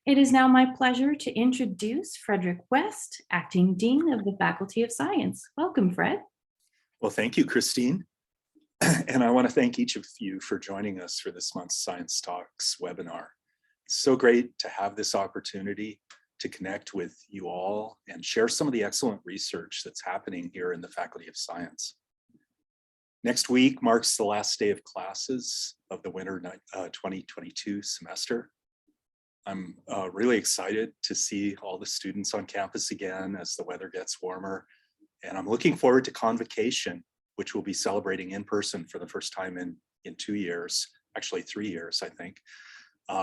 It is now my pleasure to introduce Frederick West, Acting Dean of the Faculty of Science. Welcome, Fred. Well, thank you, Christine. And I want to thank each of you for joining us for this month's Science Talks webinar. It's so great to have this opportunity to connect with you all and share some of the excellent research that's happening here in the Faculty of Science. Next week marks the last day of classes of the winter 2022 semester. I'm really excited to see all the students on campus again as the weather gets warmer. And I'm looking forward to Convocation, which we'll be celebrating in person for the first time in 2 years, actually 3 years, I think,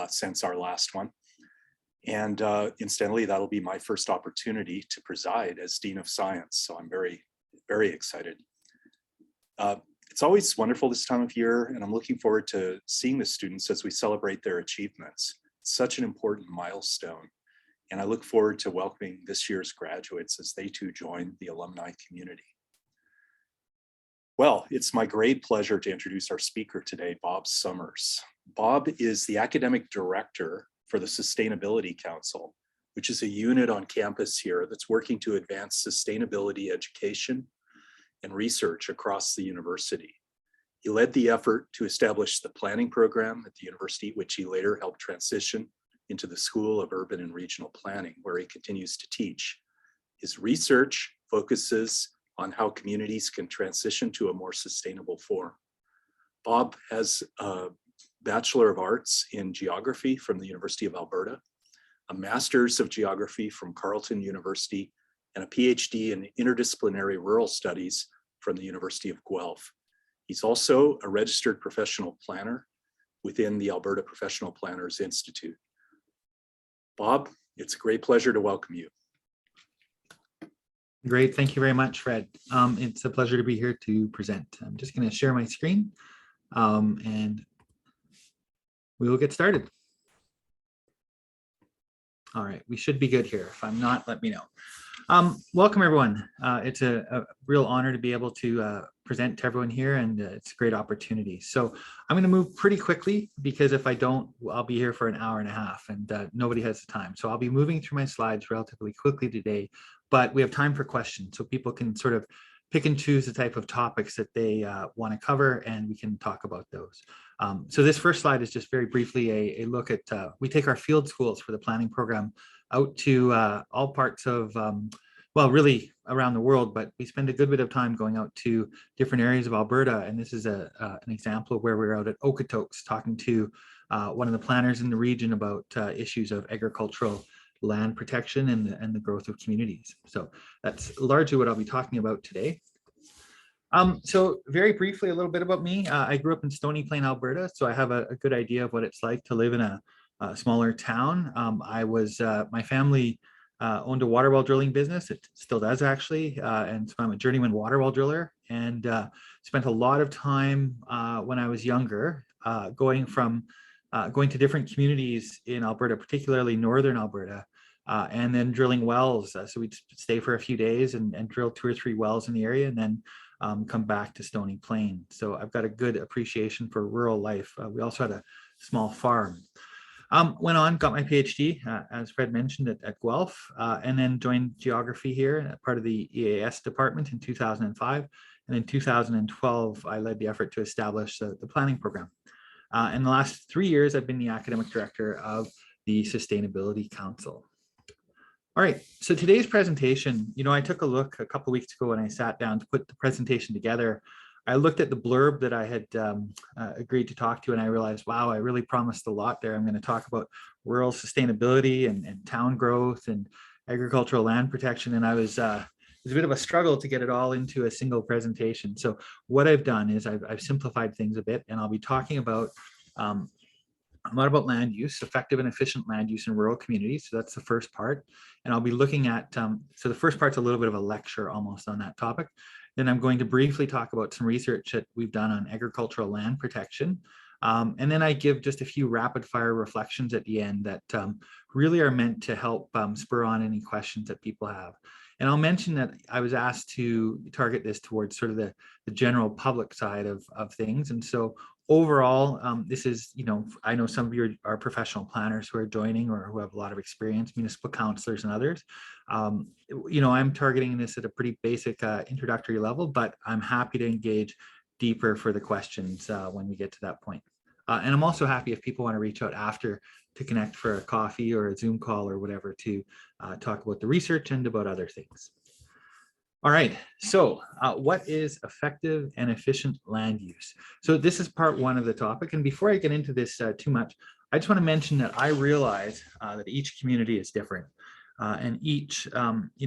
since our last one. And incidentally, that'll be my first opportunity to preside as Dean of Science. So I'm very, very excited. It's always wonderful this time of year, and I'm looking forward to seeing the students as we celebrate their achievements. It's such an important milestone. And I look forward to welcoming this year's graduates as they too join the alumni community. Well, it's my great pleasure to introduce our speaker today, Bob Summers. Bob is the academic director for the Sustainability Council, which is a unit on campus here that's working to advance sustainability education and research across the university. He led the effort to establish the planning program at the university, which he later helped transition into the School of Urban and Regional Planning, where he continues to teach. His research focuses on how communities can transition to a more sustainable form. Bob has a Bachelor of Arts in Geography from the University of Alberta, a Master's of Geography from Carleton University, and a PhD in Interdisciplinary Rural Studies from the University of Guelph. He's also a registered professional planner within the Alberta Professional Planners Institute. Bob, it's a great pleasure to welcome you. Great, thank you very much, Fred. It's a pleasure to be here to present. I'm just going to share my screen and we will get started. All right, we should be good here. If I'm not, let me know. Welcome, everyone. It's a real honor to be able to present to everyone here, and it's a great opportunity. So I'm going to move pretty quickly because if I don't, I'll be here for an hour and a half and nobody has the time. So I'll be moving through my slides relatively quickly today, but we have time for questions so people can sort of pick and choose the type of topics that they want to cover, and we can talk about those. So this first slide is just very briefly a look at, we take our field schools for the planning program out to all parts of, well, really around the world, but we spend a good bit of time going out to different areas of Alberta. And this is an example of where we're out at Okotoks talking to one of the planners in the region about issues of agricultural land protection and the growth of communities. So that's largely what I'll be talking about today. So very briefly, a little bit about me. I grew up in Stony Plain, Alberta, so I have a good idea of what it's like to live in a smaller town. My family owned a water well drilling business. It still does, actually. And so I'm a journeyman water well driller, and spent a lot of time when I was younger going to different communities in Alberta, particularly northern Alberta, and then drilling wells. So we'd stay for a few days and drill 2 or 3 wells in the area, and then come back to Stony Plain. So I've got a good appreciation for rural life. We also had a small farm. Went on, got my PhD, as Fred mentioned, at Guelph, and then joined geography here, part of the EAS department in 2005. And in 2012, I led the effort to establish the planning program. In the last 3 years, I've been the academic director of the Sustainability Council. All right, so today's presentation, I took a look a couple of weeks ago when I sat down to put the presentation together. I looked at the blurb that I had agreed to talk to, and I realized, wow, I really promised a lot there. I'm going to talk about rural sustainability and town growth and agricultural land protection, and it was a bit of a struggle to get it all into a single presentation. So what I've done is I've simplified things a bit, and I'll be talking about a lot about land use, effective and efficient land use in rural communities. So that's the first part. And I'll be looking at, so the first part's a little bit of a lecture almost on that topic. Then I'm going to briefly talk about some research that we've done on agricultural land protection. And then I give just a few rapid fire reflections at the end that really are meant to help spur on any questions that people have. And I'll mention that I was asked to target this towards sort of the general public side of things. And so Overall, this is, I know some of you are professional planners who are joining or who have a lot of experience, municipal councillors and others. I'm targeting this at a pretty basic introductory level, but I'm happy to engage deeper for the questions when we get to that point. And I'm also happy if people want to reach out after to connect for a coffee or a Zoom call or whatever to talk about the research and about other things. All right, so what is effective and efficient land use? So this is part one of the topic. And before I get into this too much, I just want to mention that I realize that each community is different and each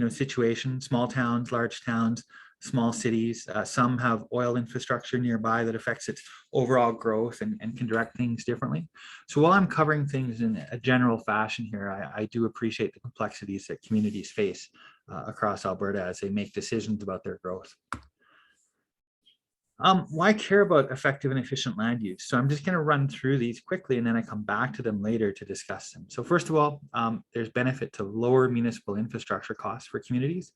situation, small towns, large towns, small cities, some have oil infrastructure nearby that affects its overall growth and can direct things differently. So while I'm covering things in a general fashion here, I do appreciate the complexities that communities face across Alberta as they make decisions about their growth. Why care about effective and efficient land use? So I'm just going to run through these quickly and then I come back to them later to discuss them. So first of all, there's benefit to lower municipal infrastructure costs for communities.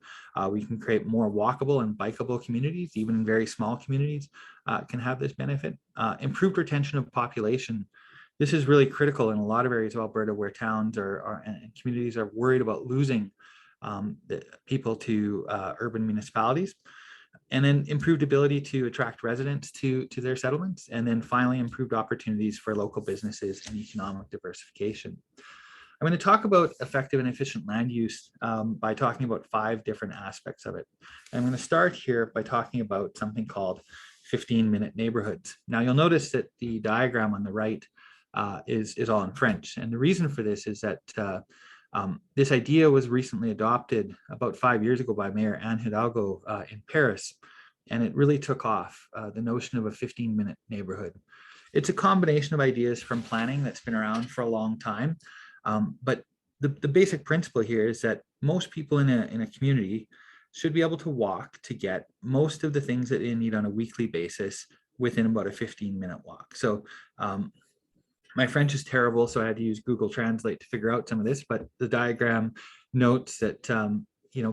We can create more walkable and bikeable communities, even in very small communities can have this benefit. Improved retention of population. This is really critical in a lot of areas of Alberta where towns and communities are worried about losing the people to urban municipalities. And then improved ability to attract residents to their settlements. And then finally, improved opportunities for local businesses and economic diversification. I'm going to talk about effective and efficient land use by talking about 5 different aspects of it. And I'm going to start here by talking about something called 15-minute neighborhoods. Now, you'll notice that the diagram on the right is all in French. And the reason for this is that this idea was recently adopted about 5 years ago by Mayor Anne Hidalgo in Paris, and it really took off, the notion of a 15-minute neighborhood. It's a combination of ideas from planning that's been around for a long time, but the basic principle here is that most people in a community should be able to walk to get most of the things that they need on a weekly basis within about a 15-minute walk. So my French is terrible, so I had to use Google Translate to figure out some of this, but the diagram notes that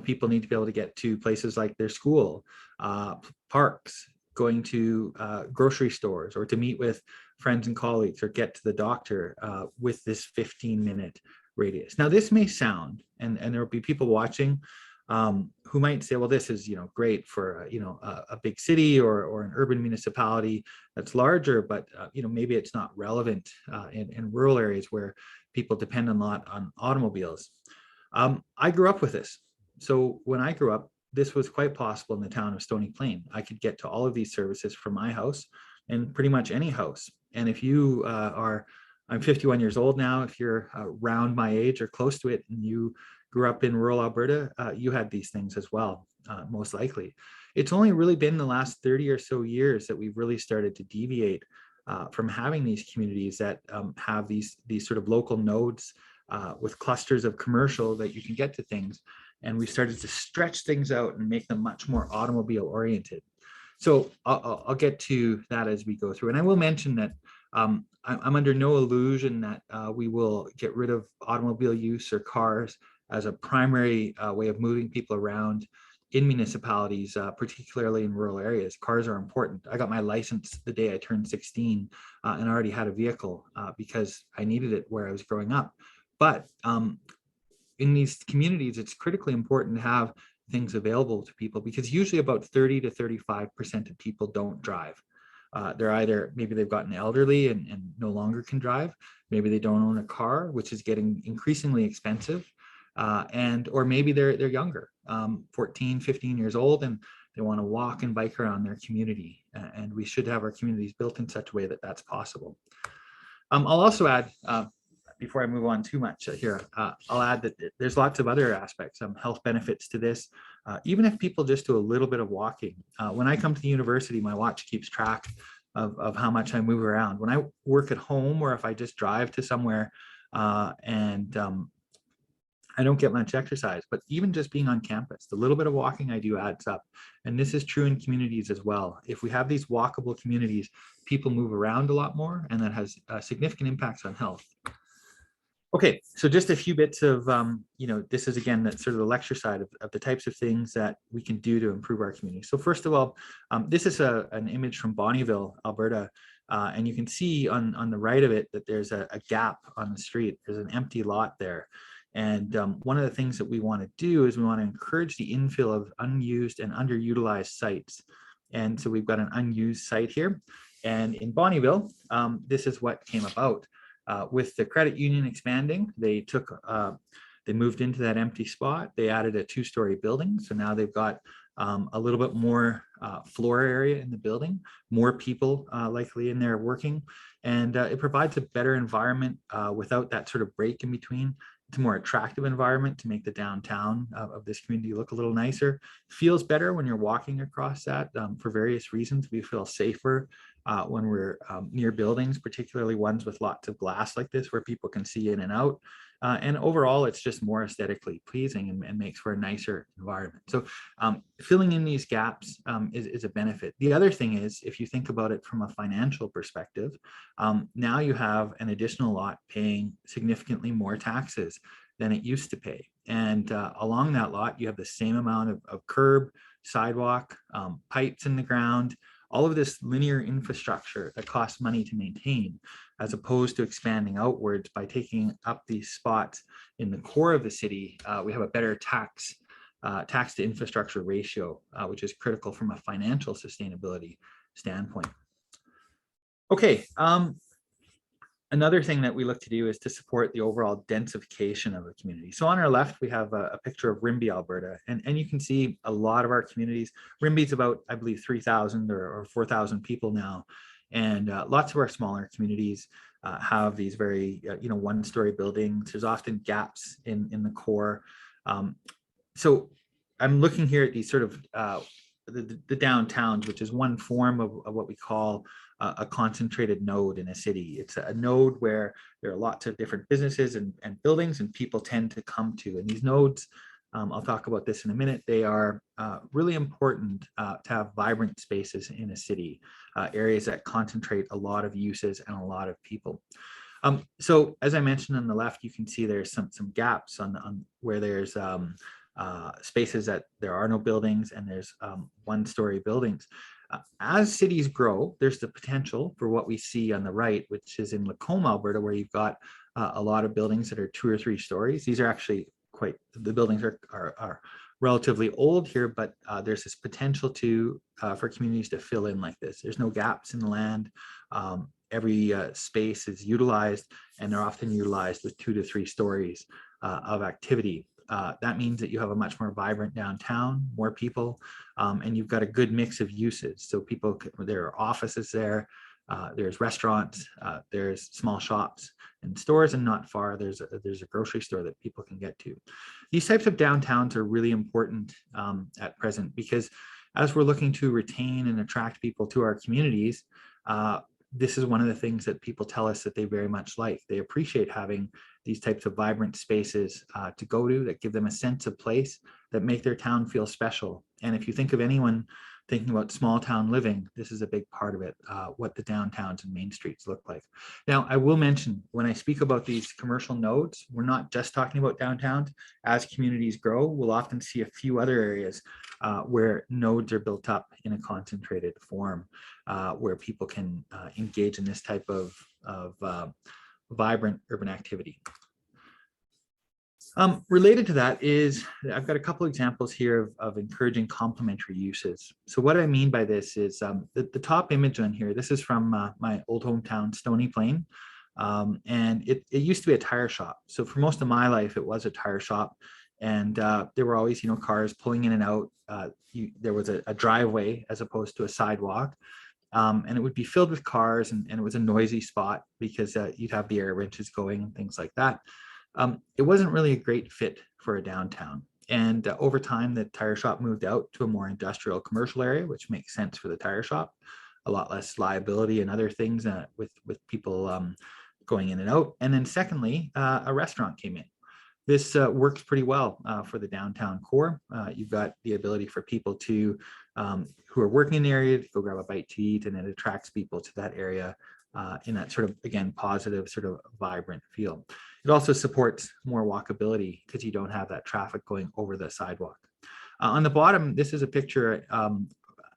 people need to be able to get to places like their school, parks, going to grocery stores, or to meet with friends and colleagues, or get to the doctor with this 15-minute radius. Now, this may sound, and there will be people watching who might say, well, this is great for a big city or an urban municipality that's larger, but maybe it's not relevant in rural areas where people depend a lot on automobiles. I grew up with this. So when I grew up, this was quite possible in the town of Stony Plain. I could get to all of these services from my house and pretty much any house. And if you I'm 51 years old now, if you're around my age or close to it and you grew up in rural Alberta, you had these things as well, most likely. It's only really been the last 30 or so years that we've really started to deviate from having these communities that have these sort of local nodes with clusters of commercial that you can get to things. And we started to stretch things out and make them much more automobile oriented. So I'll get to that as we go through. And I will mention that I'm under no illusion that we will get rid of automobile use or cars as a primary way of moving people around in municipalities, particularly in rural areas. Cars are important. I got my license the day I turned 16 and already had a vehicle because I needed it where I was growing up. But in these communities, it's critically important to have things available to people because usually about 30 to 35% of people don't drive. They're either, maybe they've gotten elderly and no longer can drive. Maybe they don't own a car, which is getting increasingly expensive. Or maybe they're younger, 14, 15 years old, and they want to walk and bike around their community. And we should have our communities built in such a way that that's possible. I'll also add, before I move on too much here, I'll add that there's lots of other aspects, health benefits to this, even if people just do a little bit of walking. When I come to the university, my watch keeps track of how much I move around. When I work at home or if I just drive to somewhere I don't get much exercise, but even just being on campus, the little bit of walking I do adds up. And this is true in communities as well. If we have these walkable communities, people move around a lot more, and that has significant impacts on health. Okay, so just a few bits of, this is again, that sort of the lecture side of the types of things that we can do to improve our community. So first of all, this is an image from Bonnyville, Alberta, And you can see on the right of it that there's a gap on the street. There's an empty lot there. And one of the things that we want to do is we want to encourage the infill of unused and underutilized sites. And so we've got an unused site here. And in Bonnyville, this is what came about. With the credit union expanding, they moved into that empty spot. They added a 2-story building. So now they've got a little bit more floor area in the building, more people likely in there working, and it provides a better environment without that sort of break in between. It's a more attractive environment to make the downtown of this community look a little nicer. Feels better when you're walking across that for various reasons. We feel safer when we're near buildings, particularly ones with lots of glass like this where people can see in and out. And overall, it's just more aesthetically pleasing and makes for a nicer environment. So filling in these gaps is a benefit. The other thing is, if you think about it from a financial perspective, now you have an additional lot paying significantly more taxes than it used to pay. And along that lot, you have the same amount of curb, sidewalk, pipes in the ground, all of this linear infrastructure that costs money to maintain, as opposed to expanding outwards by taking up these spots in the core of the city. We have a better tax to infrastructure ratio, which is critical from a financial sustainability standpoint. Okay, another thing that we look to do is to support the overall densification of a community. So on our left, we have a picture of Rimbey, Alberta, and you can see a lot of our communities. Rimbey's about, I believe, 3,000 or 4,000 people now. And lots of our smaller communities have these very, 1-story buildings. There's often gaps in the core. So I'm looking here at these sort of the downtowns, which is one form of what we call a concentrated node in a city. It's a node where there are lots of different businesses and buildings and people tend to come to. And these nodes, I'll talk about this in a minute, they are really important to have vibrant spaces in a city, areas that concentrate a lot of uses and a lot of people. So as I mentioned on the left, you can see there's some gaps on where there's spaces that there are no buildings and there's 1-story buildings. As cities grow, there's the potential for what we see on the right, which is in Lacombe, Alberta, where you've got a lot of buildings that are 2 or 3 stories. These are actually the buildings are relatively old here, but there's this potential for communities to fill in like this. There's no gaps in the land. Every space is utilized, and they're often utilized with 2 to 3 stories of activity. That means that you have a much more vibrant downtown, more people, and you've got a good mix of uses. So there are offices there, there's restaurants, there's small shops and stores, and not far there's a grocery store that people can get to. These types of downtowns are really important at present, because as we're looking to retain and attract people to our communities, this is one of the things that people tell us that they very much like. They appreciate having these types of vibrant spaces to go to that give them a sense of place, that make their town feel special. And if you think of anyone thinking about small town living, this is a big part of it, what the downtowns and main streets look like. Now, I will mention, when I speak about these commercial nodes, we're not just talking about downtowns. As communities grow, we'll often see a few other areas where nodes are built up in a concentrated form, where people can engage in this type of vibrant urban activity. Related to that is, I've got a couple examples here of encouraging complementary uses. So what I mean by this is the top image on here, this is from my old hometown, Stony Plain. And it used to be a tire shop. So for most of my life, it was a tire shop. And there were always, cars pulling in and out. There was a driveway as opposed to a sidewalk. And it would be filled with cars, and it was a noisy spot because you'd have the air wrenches going and things like that. It wasn't really a great fit for a downtown. And over time, the tire shop moved out to a more industrial commercial area, which makes sense for the tire shop. A lot less liability and other things with people going in and out. And then secondly, a restaurant came in. This works pretty well for the downtown core. You've got the ability for people who are working in the area to go grab a bite to eat, and it attracts people to that area in that sort of, again, positive, sort of vibrant feel. It also supports more walkability because you don't have that traffic going over the sidewalk. On the bottom, this is a picture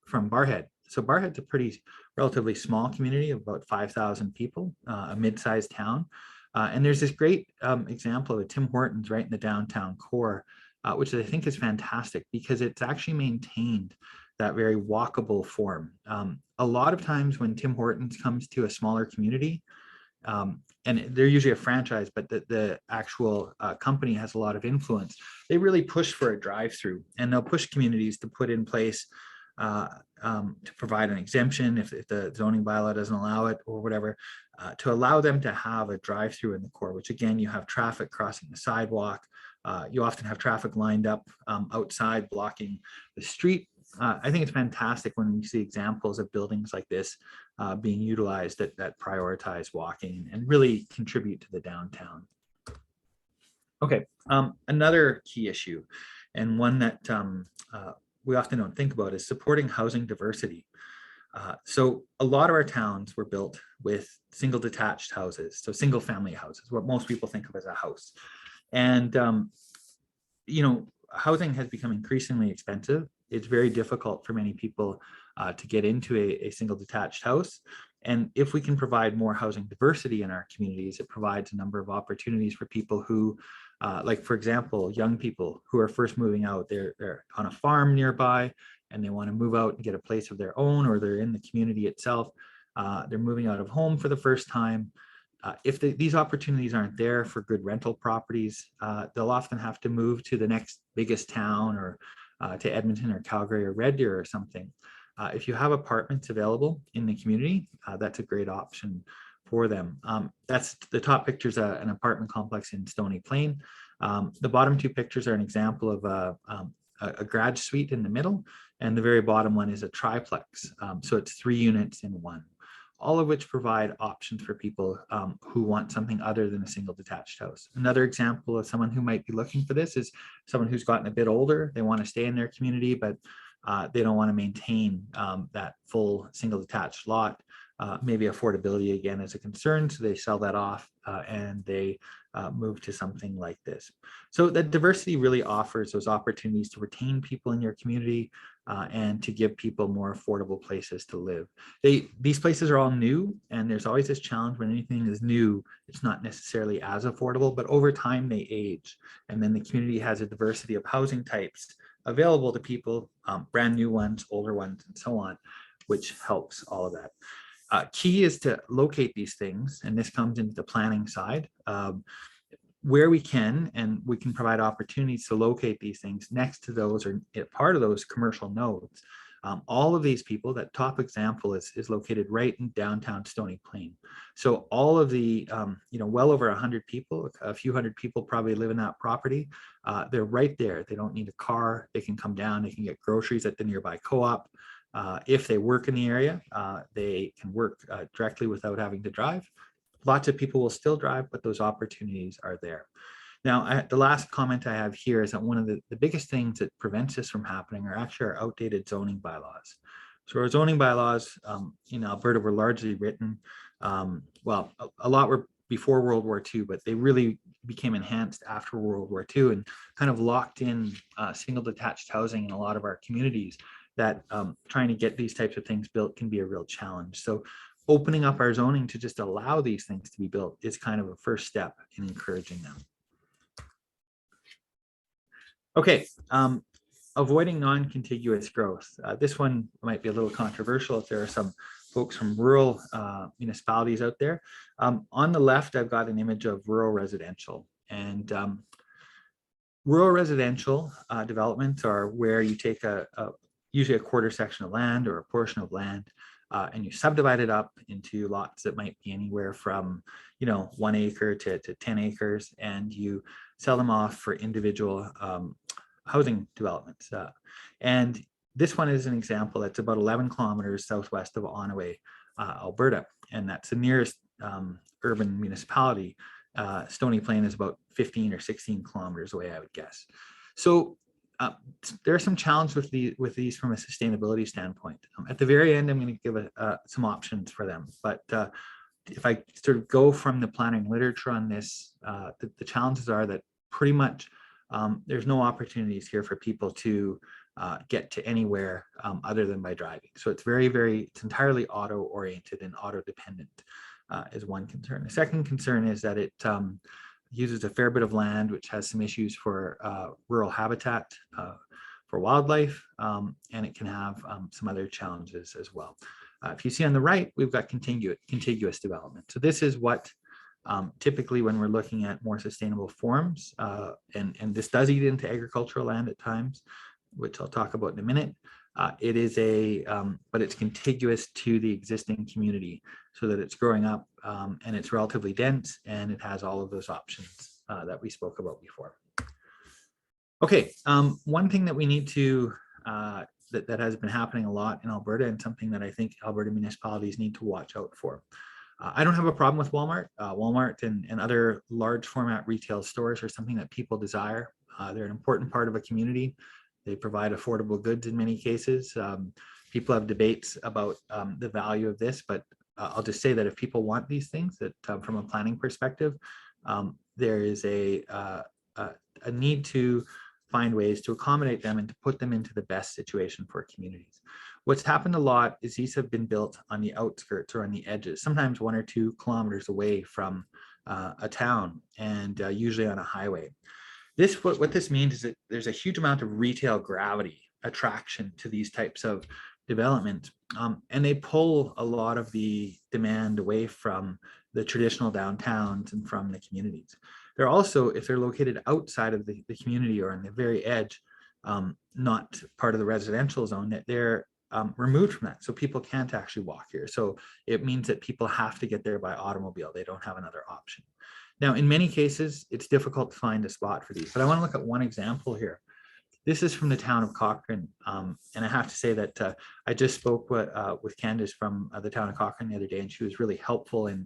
from Barhead. So Barhead's a pretty relatively small community of about 5,000 people, a mid-sized town. And there's this great example of a Tim Hortons right in the downtown core, which I think is fantastic because it's actually maintained that very walkable form. A lot of times when Tim Hortons comes to a smaller community, and they're usually a franchise, but the actual company has a lot of influence. They really push for a drive-through, and they'll push communities to put in place to provide an exemption if the zoning bylaw doesn't allow it or whatever, to allow them to have a drive-through in the core, which again, you have traffic crossing the sidewalk. You often have traffic lined up outside blocking the street. I think it's fantastic when you see examples of buildings like this being utilized that prioritize walking and really contribute to the downtown. Okay, another key issue, and one that we often don't think about, is supporting housing diversity. So a lot of our towns were built with single detached houses, so single family houses, what most people think of as a house. And, you know, housing has become increasingly expensive. It's very difficult for many people to get into a single detached house. And if we can provide more housing diversity in our communities, it provides a number of opportunities for people who, like for example, young people who are first moving out, they're on a farm nearby and they want to move out and get a place of their own, or they're in the community itself. They're moving out of home for the first time. If these opportunities aren't there for good rental properties, they'll often have to move to the next biggest town, or to Edmonton or Calgary or Red Deer or something. If you have apartments available in the community, that's a great option for them. That's the top picture is an apartment complex in Stony Plain. The bottom two pictures are an example of a garage suite in the middle, and the very bottom one is a triplex. So it's 3 units in one, all of which provide options for people who want something other than a single detached house. Another example of someone who might be looking for this is someone who's gotten a bit older. They want to stay in their community, but they don't want to maintain that full single detached lot. Maybe affordability again is a concern, so they sell that off and they move to something like this. So that diversity really offers those opportunities to retain people in your community and to give people more affordable places to live. These places are all new, and there's always this challenge when anything is new, it's not necessarily as affordable, but over time they age, and then the community has a diversity of housing types available to people, brand new ones, older ones, and so on, which helps all of that. Key is to locate these things, and this comes into the planning side, where we can, and we can provide opportunities to locate these things next to those or part of those commercial nodes. All of these people, that top example is located right in downtown Stony Plain. So all of the, well over 100 people, a few hundred people probably live in that property. They're right there. They don't need a car. They can come down, they can get groceries at the nearby co-op. If they work in the area, they can work directly without having to drive. Lots of people will still drive, but those opportunities are there. Now, the last comment I have here is that one of the biggest things that prevents this from happening are actually our outdated zoning bylaws. So our zoning bylaws in Alberta were largely written, well, a lot were before World War II, but they really became enhanced after World War II and kind of locked in single detached housing in a lot of our communities, that trying to get these types of things built can be a real challenge. So opening up our zoning to just allow these things to be built is kind of a first step in encouraging them. Okay, avoiding non-contiguous growth. This one might be a little controversial if there are some folks from rural municipalities out there. On the left, I've got an image of rural residential, and rural residential developments are where you take usually a quarter section of land or a portion of land, and you subdivide it up into lots that might be anywhere from 1 acre to 10 acres, and you sell them off for individual housing developments. And this one is an example that's about 11 kilometers southwest of Onaway, Alberta, and that's the nearest urban municipality. Stony Plain is about 15 or 16 kilometers away, I would guess. So there are some challenges with these from a sustainability standpoint. At the very end, I'm going to give some options for them. But if I sort of go from the planning literature on this, the challenges are that pretty much there's no opportunities here for people to get to anywhere other than by driving. So it's it's entirely auto-oriented and auto-dependent is one concern. The second concern is that it uses a fair bit of land, which has some issues for rural habitat for wildlife, and it can have some other challenges as well. If you see on the right, we've got contiguous development. So this is what typically when we're looking at more sustainable forms, and this does eat into agricultural land at times, which I'll talk about in a minute. It is but it's contiguous to the existing community so that it's growing up and it's relatively dense and it has all of those options that we spoke about before. Okay, one thing that we need to, that has been happening a lot in Alberta and something that I think Alberta municipalities need to watch out for. I don't have a problem with Walmart. Walmart and other large format retail stores are something that people desire. They're an important part of a community. They provide affordable goods in many cases. People have debates about the value of this, but I'll just say that if people want these things, that from a planning perspective, there is a need to find ways to accommodate them and to put them into the best situation for communities. What's happened a lot is these have been built on the outskirts or on the edges, sometimes 1 or 2 kilometers away from a town, and usually on a highway. What this means is that there's a huge amount of retail gravity attraction to these types of development, and they pull a lot of the demand away from the traditional downtowns and from the communities. They're also, if they're located outside of the community or on the very edge, not part of the residential zone, that they're removed from that. So people can't actually walk here. So it means that people have to get there by automobile. They don't have another option. Now, in many cases, it's difficult to find a spot for these, but I want to look at one example here. This is from the town of Cochrane, and I have to say that I just spoke with Candace from the town of Cochrane the other day, and she was really helpful in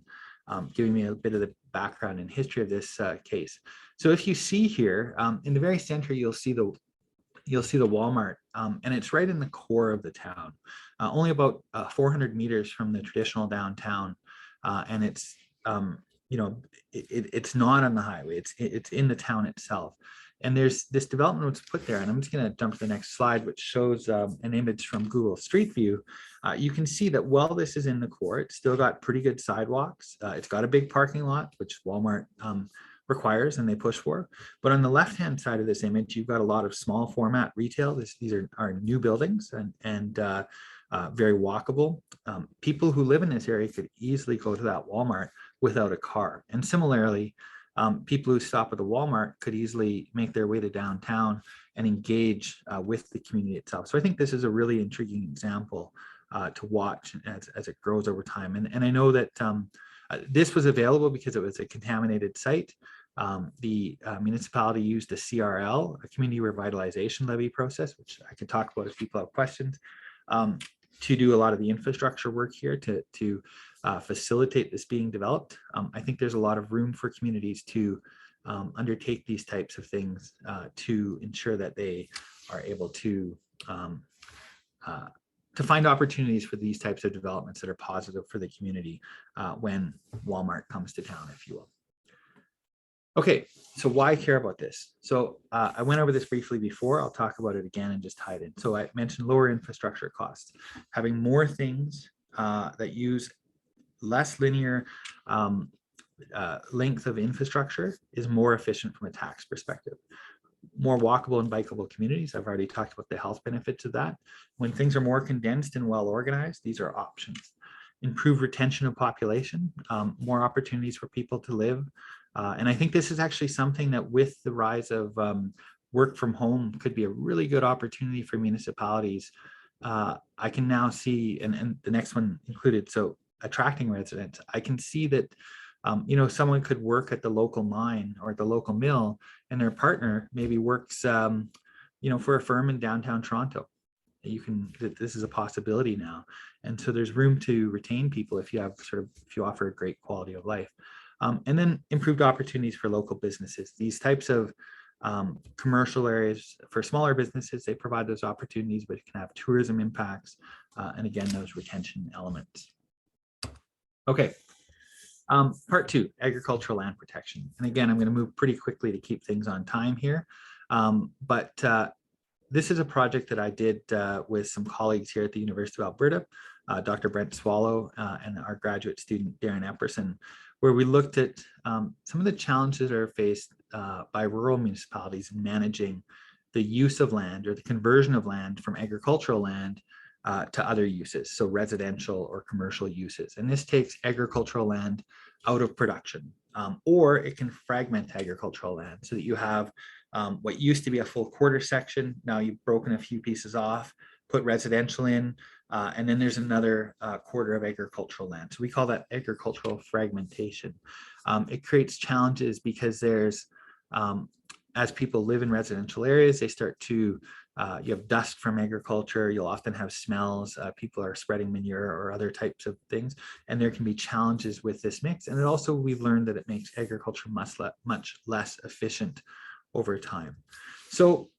giving me a bit of the background and history of this case. So if you see here, in the very center, you'll see the Walmart, and it's right in the core of the town, only about 400 meters from the traditional downtown, and it's it's not on the highway. It's in the town itself. And there's this development was put there, and I'm just going to jump to the next slide, which shows an image from Google Street View. You can see that while this is in the core, it's still got pretty good sidewalks. It's got a big parking lot, which Walmart requires and they push for. But on the left-hand side of this image, you've got a lot of small format retail. These are new buildings and very walkable. People who live in this area could easily go to that Walmart without a car. And similarly, people who stop at the Walmart could easily make their way to downtown and engage with the community itself. So I think this is a really intriguing example to watch as it grows over time. And I know that this was available because it was a contaminated site. The municipality used a CRL, a community revitalization levy process, which I could talk about if people have questions, to do a lot of the infrastructure work here to facilitate this being developed. I think there's a lot of room for communities to undertake these types of things to ensure that they are able to find opportunities for these types of developments that are positive for the community when Walmart comes to town, if you will. Okay, so why care about this? So I went over this briefly before. I'll talk about it again and just tie it in. So I mentioned lower infrastructure costs. Having more things that use less linear length of infrastructure is more efficient from a tax perspective. More walkable and bikeable communities. I've already talked about the health benefits of that. When things are more condensed and well organized, these are options. Improve retention of population, more opportunities for people to live. And I think this is actually something that with the rise of work from home could be a really good opportunity for municipalities. I can now see, and the next one included, so attracting residents. I can see that someone could work at the local mine or at the local mill, and their partner maybe works for a firm in downtown Toronto. This is a possibility now. And so there's room to retain people if you offer a great quality of life. And then improved opportunities for local businesses. These types of commercial areas for smaller businesses, they provide those opportunities, but it can have tourism impacts. And again, those retention elements. Okay. Part 2, agricultural land protection. And again, I'm going to move pretty quickly to keep things on time here. But This is a project that I did with some colleagues here at the University of Alberta, Dr. Brent Swallow and our graduate student Darren Epperson, where we looked at some of the challenges that are faced by rural municipalities in managing the use of land or the conversion of land from agricultural land to other uses, so residential or commercial uses. And this takes agricultural land out of production, or it can fragment agricultural land so that you have what used to be a full quarter section. Now you've broken a few pieces off, put residential in, and then there's another quarter of agricultural land. So we call that agricultural fragmentation. It creates challenges because there's, as people live in residential areas, they start to, you have dust from agriculture, you'll often have smells, people are spreading manure or other types of things, and there can be challenges with this mix. And it also, we've learned that it makes agriculture much less efficient over time. So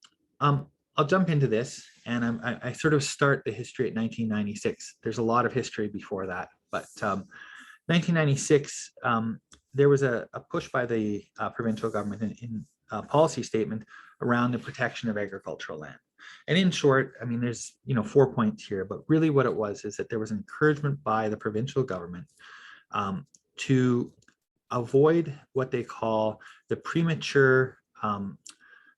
I'll jump into this, and I sort of start the history at 1996. There's a lot of history before that, but 1996, there was a push by the provincial government in a policy statement around the protection of agricultural land. And in short, I mean, there's 4 points here, but really what it was is that there was encouragement by the provincial government to avoid what they call the premature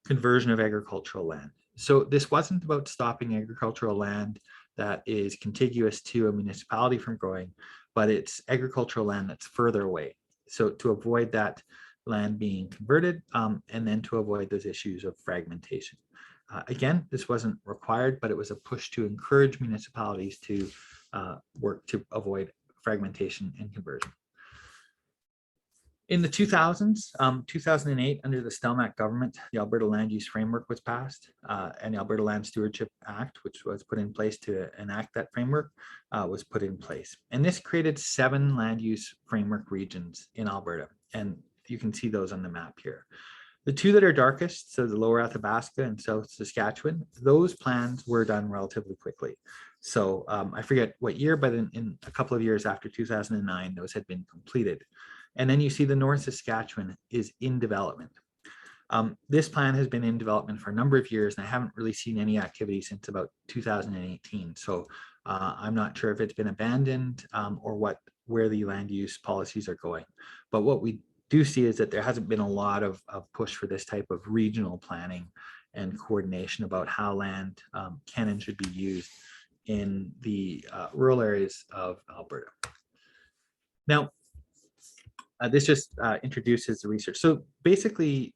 conversion of agricultural land. So this wasn't about stopping agricultural land that is contiguous to a municipality from growing, but it's agricultural land that's further away. So to avoid that land being converted, and then to avoid those issues of fragmentation. Again, this wasn't required, but it was a push to encourage municipalities to work to avoid fragmentation and conversion. In the 2000s, 2008, under the Stelmach government, the Alberta Land Use Framework was passed, and the Alberta Land Stewardship Act, which was put in place to enact that framework, was put in place. And this created 7 land use framework regions in Alberta, and you can see those on the map here. The 2 that are darkest, so the Lower Athabasca and South Saskatchewan, those plans were done relatively quickly. So I forget what year, but in a couple of years after 2009, those had been completed. And then you see the North Saskatchewan is in development. This plan has been in development for a number of years, and I haven't really seen any activity since about 2018. So I'm not sure if it's been abandoned or where the land use policies are going. But what we do see is that there hasn't been a lot of push for this type of regional planning and coordination about how land can and should be used in the rural areas of Alberta. Now, this just introduces the research. So basically,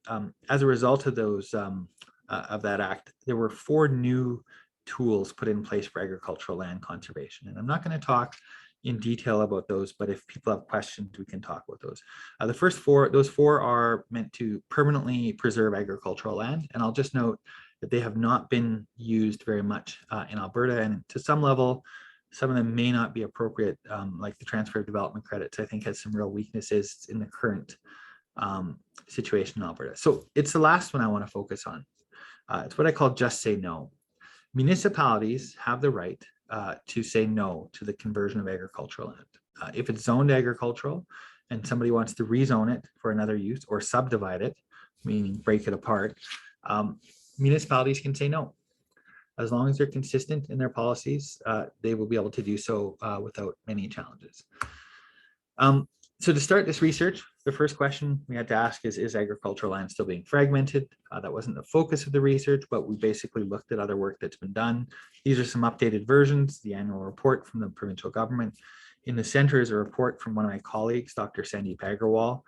as a result of those of that act, there were 4 new tools put in place for agricultural land conservation. And I'm not going to talk in detail about those, but if people have questions, we can talk about those. The first 4, those 4 are meant to permanently preserve agricultural land. And I'll just note that they have not been used very much in Alberta, and to some level, some of them may not be appropriate, like the transfer of development credits, I think has some real weaknesses in the current situation in Alberta. So it's the last one I want to focus on. It's what I call just say no. Municipalities have the right to say no to the conversion of agricultural land. If it's zoned agricultural and somebody wants to rezone it for another use or subdivide it, meaning break it apart, municipalities can say no. As long as they're consistent in their policies, they will be able to do so without many challenges. So to start this research, the first question we had to ask is agricultural land still being fragmented? That wasn't the focus of the research, but we basically looked at other work that's been done. These are some updated versions, the annual report from the provincial government. In the center is a report from one of my colleagues, Dr. Sandeep Agrawal,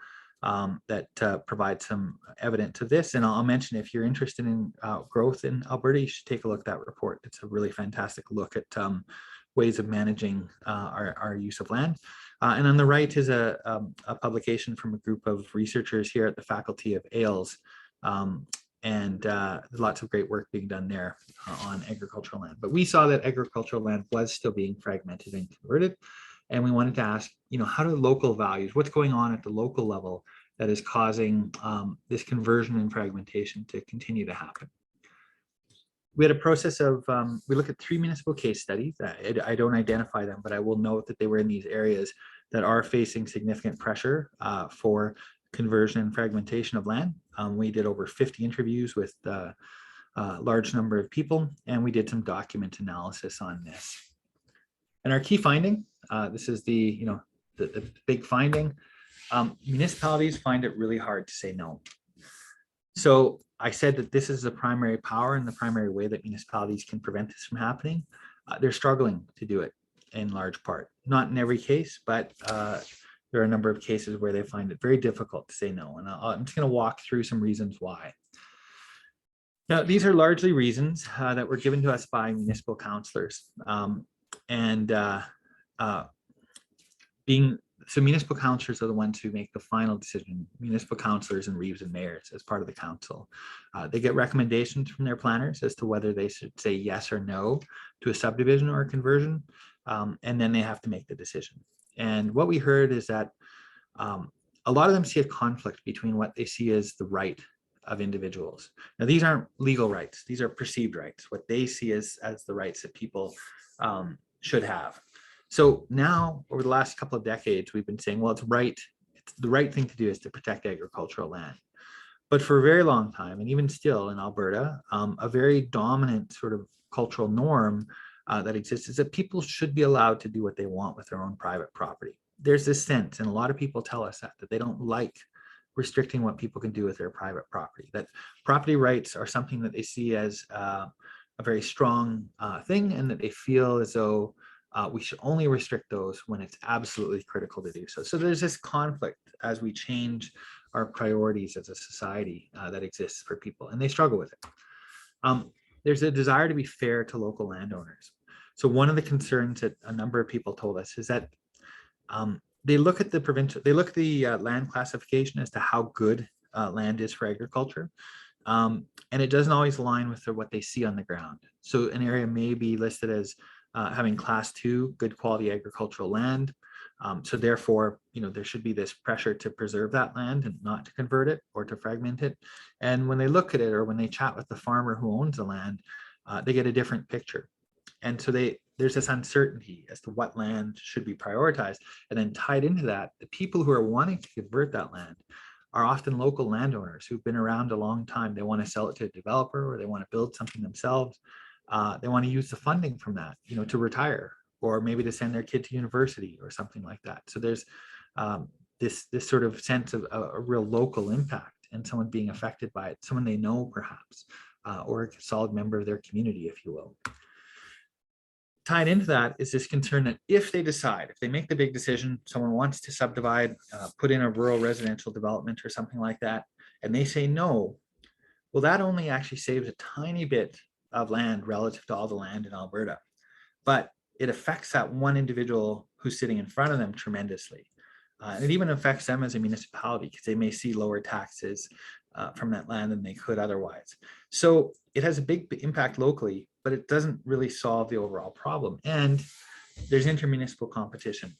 that provides some evidence of this. And I'll mention, if you're interested in growth in Alberta, you should take a look at that report. It's a really fantastic look at ways of managing our use of land. And on the right is a publication from a group of researchers here at the Faculty of Ailes. And there's lots of great work being done there on agricultural land. But we saw that agricultural land was still being fragmented and converted. And we wanted to ask, how do local values, what's going on at the local level that is causing this conversion and fragmentation to continue to happen? We had a process of, we look at 3 municipal case studies. I don't identify them, but I will note that they were in these areas that are facing significant pressure for conversion and fragmentation of land. We did over 50 interviews with large number of people, and we did some document analysis on this. And our key finding, this is the big finding, municipalities find it really hard to say no. So I said that this is the primary power and the primary way that municipalities can prevent this from happening. They're struggling to do it in large part, not in every case, but there are a number of cases where they find it very difficult to say no. And I'm just going to walk through some reasons why. Now, these are largely reasons that were given to us by municipal councillors. So municipal councillors are the ones who make the final decision, municipal councillors and reeves and mayors as part of the council. They get recommendations from their planners as to whether they should say yes or no to a subdivision or a conversion, and then they have to make the decision. And what we heard is that a lot of them see a conflict between what they see as the right of individuals. Now, these aren't legal rights, these are perceived rights, what they see as the rights that people should have. So now, over the last couple of decades, we've been saying, well, it's the right thing to do is to protect agricultural land. But for a very long time, and even still in Alberta, a very dominant sort of cultural norm that exists is that people should be allowed to do what they want with their own private property. There's this sense, and a lot of people tell us that they don't like restricting what people can do with their private property, that property rights are something that they see as a very strong thing, and that they feel as though we should only restrict those when it's absolutely critical to do so. So there's this conflict as we change our priorities as a society that exists for people, and they struggle with it. There's a desire to be fair to local landowners. So one of the concerns that a number of people told us is that they look at the land classification as to how good land is for agriculture, and it doesn't always align with what they see on the ground. So an area may be listed as having class 2 good quality agricultural land. So therefore, there should be this pressure to preserve that land and not to convert it or to fragment it. And when they look at it, or when they chat with the farmer who owns the land, they get a different picture. And so there's this uncertainty as to what land should be prioritized. And then tied into that, the people who are wanting to convert that land are often local landowners who've been around a long time. They want to sell it to a developer, or they want to build something themselves. They want to use the funding from that, to retire, or maybe to send their kid to university or something like that. So there's this sort of sense of a real local impact and someone being affected by it, someone they know perhaps, or a solid member of their community, if you will. Tied into that is this concern that if they make the big decision, someone wants to subdivide, put in a rural residential development or something like that, and they say no, well, that only actually saves a tiny bit of land relative to all the land in Alberta, but it affects that one individual who's sitting in front of them tremendously. It even affects them as a municipality, because they may see lower taxes from that land than they could otherwise. So it has a big impact locally, but it doesn't really solve the overall problem. And there's intermunicipal competition.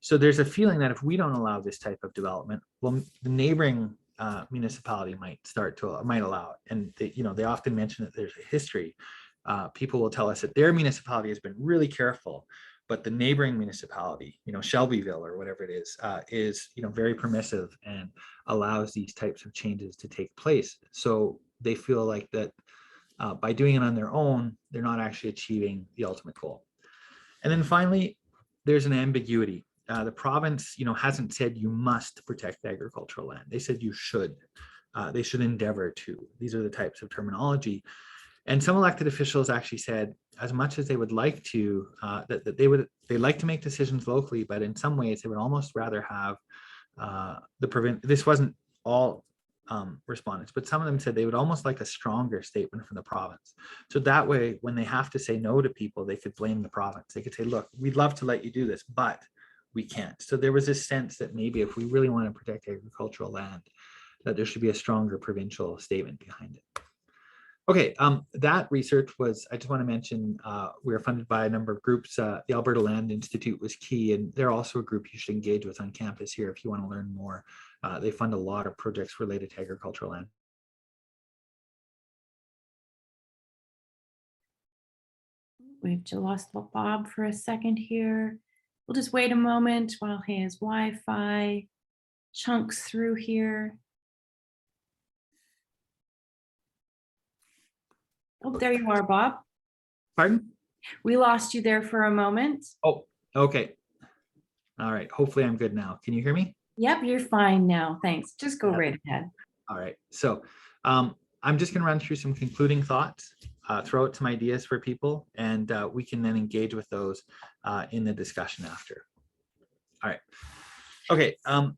So there's a feeling that if we don't allow this type of development, well, the neighboring municipality might allow it. And they often mention that there's a history. People will tell us that their municipality has been really careful, but the neighboring municipality, Shelbyville or whatever it is very permissive and allows these types of changes to take place. So they feel like that by doing it on their own, they're not actually achieving the ultimate goal. And then finally, there's an ambiguity. The province, hasn't said you must protect agricultural land. They said you should. They should endeavor to. These are the types of terminology. And some elected officials actually said, as much as they would like to, that they like to make decisions locally, but in some ways they would almost rather have the province. This wasn't all respondents, but some of them said they would almost like a stronger statement from the province. So that way, when they have to say no to people, they could blame the province. They could say, look, we'd love to let you do this, but we can't. So there was this sense that maybe if we really want to protect agricultural land, that there should be a stronger provincial statement behind it. Okay, that research was, I just want to mention, we are funded by a number of groups. The Alberta Land Institute was key, and they're also a group you should engage with on campus here if you want to learn more. They fund a lot of projects related to agricultural land. We've just lost Bob for a second here. We'll just wait a moment while his Wi-Fi chunks through here. Oh, there you are, Bob. Pardon? We lost you there for a moment. Oh, okay. All right. Hopefully I'm good now. Can you hear me? Yep, you're fine now. Thanks. Just go Yep. right ahead. All right. So I'm just going to run through some concluding thoughts, throw out some ideas for people, and we can then engage with those in the discussion after. All right. Okay.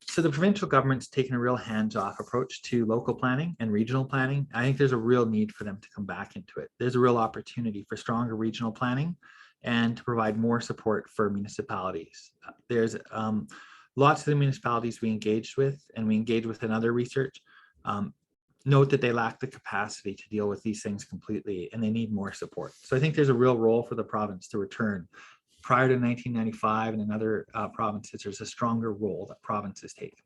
So the provincial government's taken a real hands-off approach to local planning and regional planning. I think there's a real need for them to come back into it. There's a real opportunity for stronger regional planning and to provide more support for municipalities. There's lots of the municipalities we engaged with and we engage with in other research note that they lack the capacity to deal with these things completely and they need more support. So I think there's a real role for the province to return. Prior to 1995 and in other provinces, there's a stronger role that provinces take.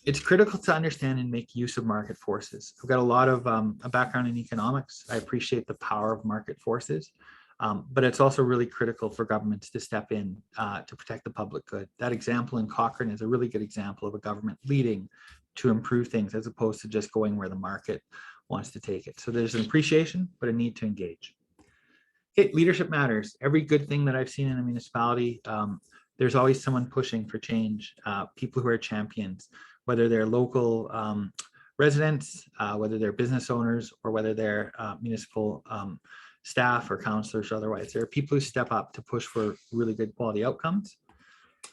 It's critical to understand and make use of market forces. I've got a lot of a background in economics. I appreciate the power of market forces, but it's also really critical for governments to step in to protect the public good. That example in Cochrane is a really good example of a government leading to improve things as opposed to just going where the market wants to take it. So there's an appreciation, but a need to engage. Okay, leadership matters. Every good thing that I've seen in a municipality, there's always someone pushing for change, people who are champions, whether they're local residents, whether they're business owners, or whether they're municipal staff or counselors or otherwise. There are people who step up to push for really good quality outcomes.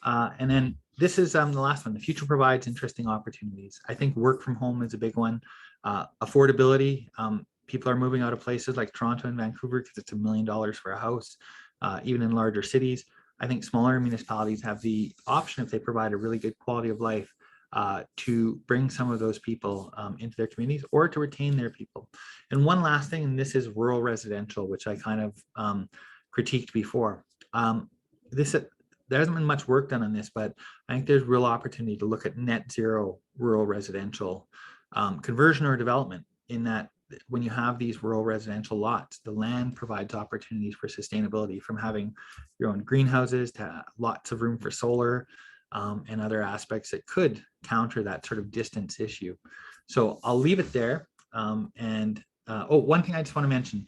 And then this is the last one. The future provides interesting opportunities. I think work from home is a big one. Affordability. People are moving out of places like Toronto and Vancouver because it's $1 million for a house, even in larger cities. I think smaller municipalities have the option, if they provide a really good quality of life, to bring some of those people into their communities or to retain their people. And one last thing, and this is rural residential, which I kind of critiqued before. There hasn't been much work done on this, but I think there's real opportunity to look at net zero rural residential conversion or development, in that when you have these rural residential lots, the land provides opportunities for sustainability, from having your own greenhouses to lots of room for solar and other aspects that could counter that sort of distance issue. So I'll leave it there. One thing I just want to mention,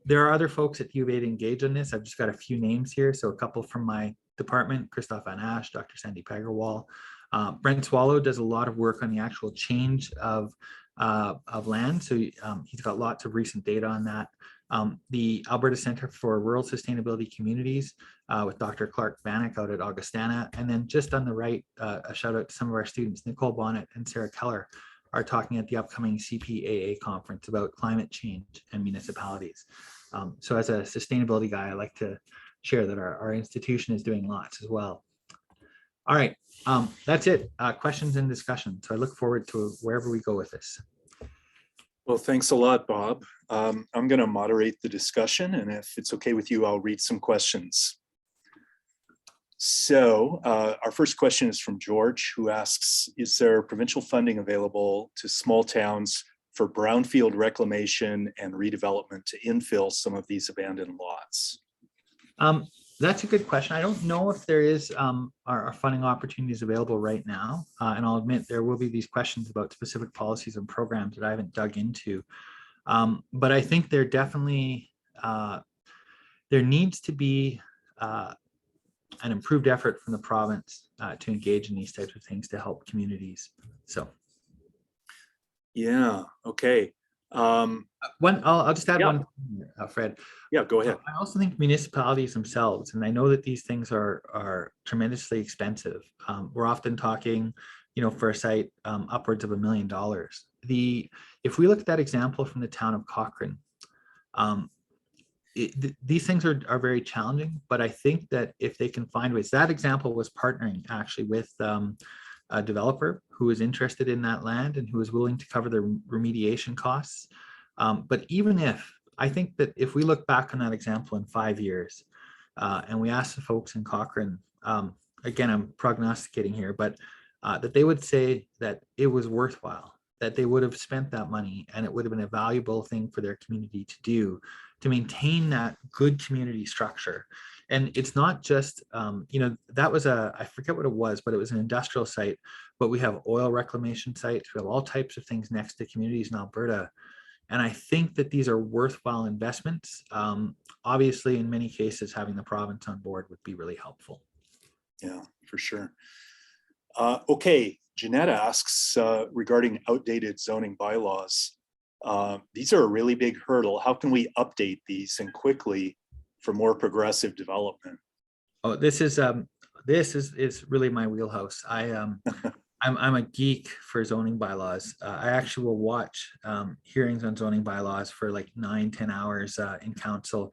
there are other folks at U of A to engage on this. I've just got a few names here. So a couple from my department, Christoph Van Ash, Dr. Sandy Peggerwall. Brent Swallow does a lot of work on the actual change of land. So he's got lots of recent data on that. The Alberta Centre for Rural Sustainability Communities with Dr. Clark Vanek out at Augustana. And then just on the right, a shout out to some of our students, Nicole Bonnet and Sarah Keller, are talking at the upcoming CPAA conference about climate change and municipalities. So as a sustainability guy, I like to share that our institution is doing lots as well. All right, that's it. Questions and discussion. So I look forward to wherever we go with this. Well, thanks a lot, Bob. I'm going to moderate the discussion, and if it's okay with you, I'll read some questions. So our first question is from George, who asks, is there provincial funding available to small towns for brownfield reclamation and redevelopment to infill some of these abandoned lots? That's a good question. I don't know if there is our funding opportunities available right now. And I'll admit there will be these questions about specific policies and programs that I haven't dug into. But I think there definitely, there needs to be an improved effort from the province to engage in these types of things to help communities. So. Yeah, okay. I'll just add one, Fred. Yeah, go ahead. I also think municipalities themselves, and I know that these things are tremendously expensive. We're often talking, for a site upwards of $1 million. If we look at that example from the town of Cochrane, these things are very challenging, but I think that if they can find ways, that example was partnering actually with a developer who was interested in that land and who was willing to cover the remediation costs. But even I think that if we look back on that example in 5 years and we ask the folks in Cochrane, again, I'm prognosticating here, but that they would say that it was worthwhile, that they would have spent that money and it would have been a valuable thing for their community to do to maintain that good community structure. And it's not just, that was I forget what it was, but it was an industrial site, but we have oil reclamation sites. We have all types of things next to communities in Alberta. And I think that these are worthwhile investments. Obviously, in many cases, having the province on board would be really helpful. Yeah, for sure. Okay, Jeanette asks regarding outdated zoning bylaws. These are a really big hurdle. How can we update these and quickly for more progressive development? Oh, this is really my wheelhouse. I'm a geek for zoning bylaws. I actually will watch hearings on zoning bylaws for like 9-10 hours in council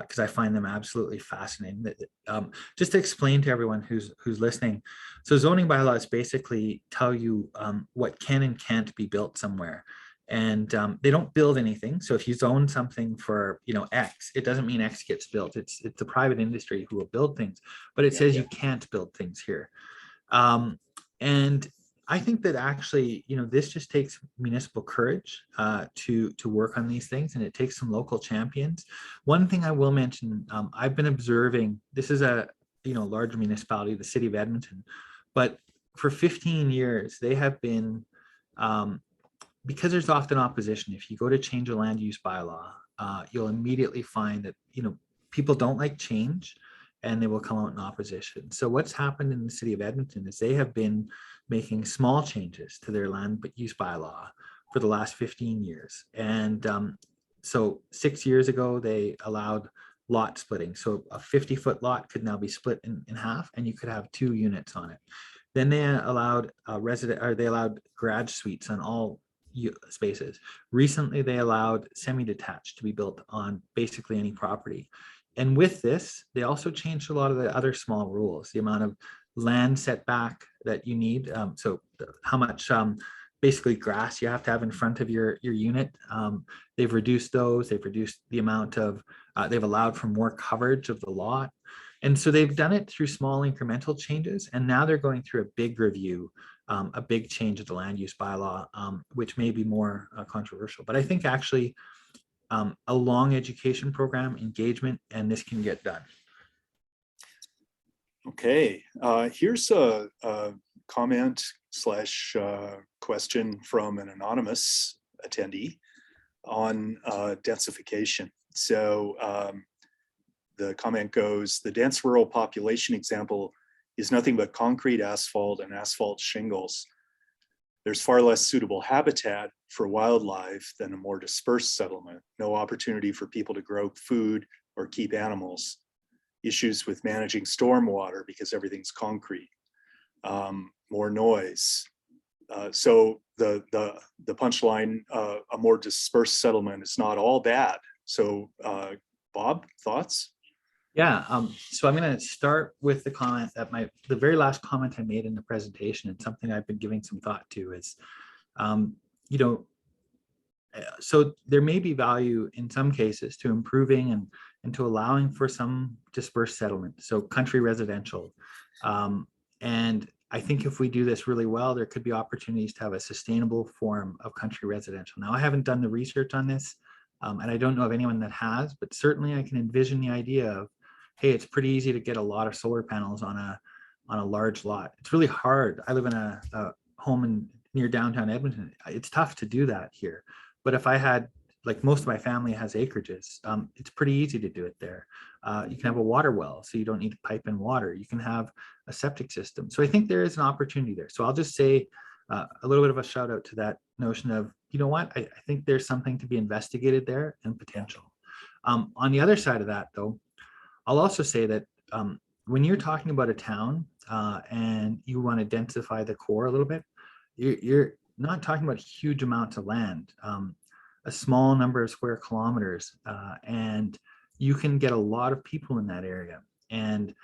because I find them absolutely fascinating. Just to explain to everyone who's listening, so zoning bylaws basically tell you what can and can't be built somewhere. And they don't build anything. So if you zone something for X, it doesn't mean X gets built. It's the private industry who will build things, but it says you can't build things here. And I think that actually, this just takes municipal courage to work on these things, and it takes some local champions. One thing I will mention, I've been observing, this is a large municipality, the city of Edmonton, but for 15 years, they have been, because there's often opposition, if you go to change a land use bylaw, you'll immediately find that, people don't like change, and they will come out in opposition. So what's happened in the city of Edmonton is they have been making small changes to their land use bylaw for the last 15 years. And so 6 years ago, they allowed lot splitting. So a 50-foot lot could now be split in half, and you could have 2 units on it. Then they allowed they allowed garage suites on all spaces. Recently, they allowed semi-detached to be built on basically any property. And with this, they also changed a lot of the other small rules, the amount of land setback that you need. So how much basically grass you have to have in front of your unit. They've reduced those. They've reduced the amount of, they've allowed for more coverage of the lot. And so they've done it through small incremental changes. And now they're going through a big review, a big change of the land use bylaw, which may be more controversial. But I think actually, a long education program, engagement, and this can get done. Okay, here's a comment slash question from an anonymous attendee on densification. So the comment goes, the dense rural population example is nothing but concrete asphalt and asphalt shingles. There's far less suitable habitat for wildlife than a more dispersed settlement. No opportunity for people to grow food or keep animals. Issues with managing stormwater because everything's concrete. More noise. So the punchline, a more dispersed settlement is not all bad. So Bob, thoughts? Yeah, so I'm going to start with the comment that the very last comment I made in the presentation, and something I've been giving some thought to is, so there may be value in some cases to improving and to allowing for some dispersed settlement, so country residential. And I think if we do this really well, there could be opportunities to have a sustainable form of country residential. Now, I haven't done the research on this, and I don't know of anyone that has, but certainly I can envision the idea of, hey, it's pretty easy to get a lot of solar panels on a large lot. It's really hard. I live in a home near downtown Edmonton. It's tough to do that here. But if I had, like most of my family has acreages, it's pretty easy to do it there. You can have a water well, so you don't need to pipe in water. You can have a septic system. So I think there is an opportunity there. So I'll just say a little bit of a shout out to that notion of, you know what, I think there's something to be investigated there and potential. On the other side of that, though, I'll also say that when you're talking about a town and you want to densify the core a little bit, you're not talking about huge amounts of land, a small number of square kilometers, and you can get a lot of people in that area. And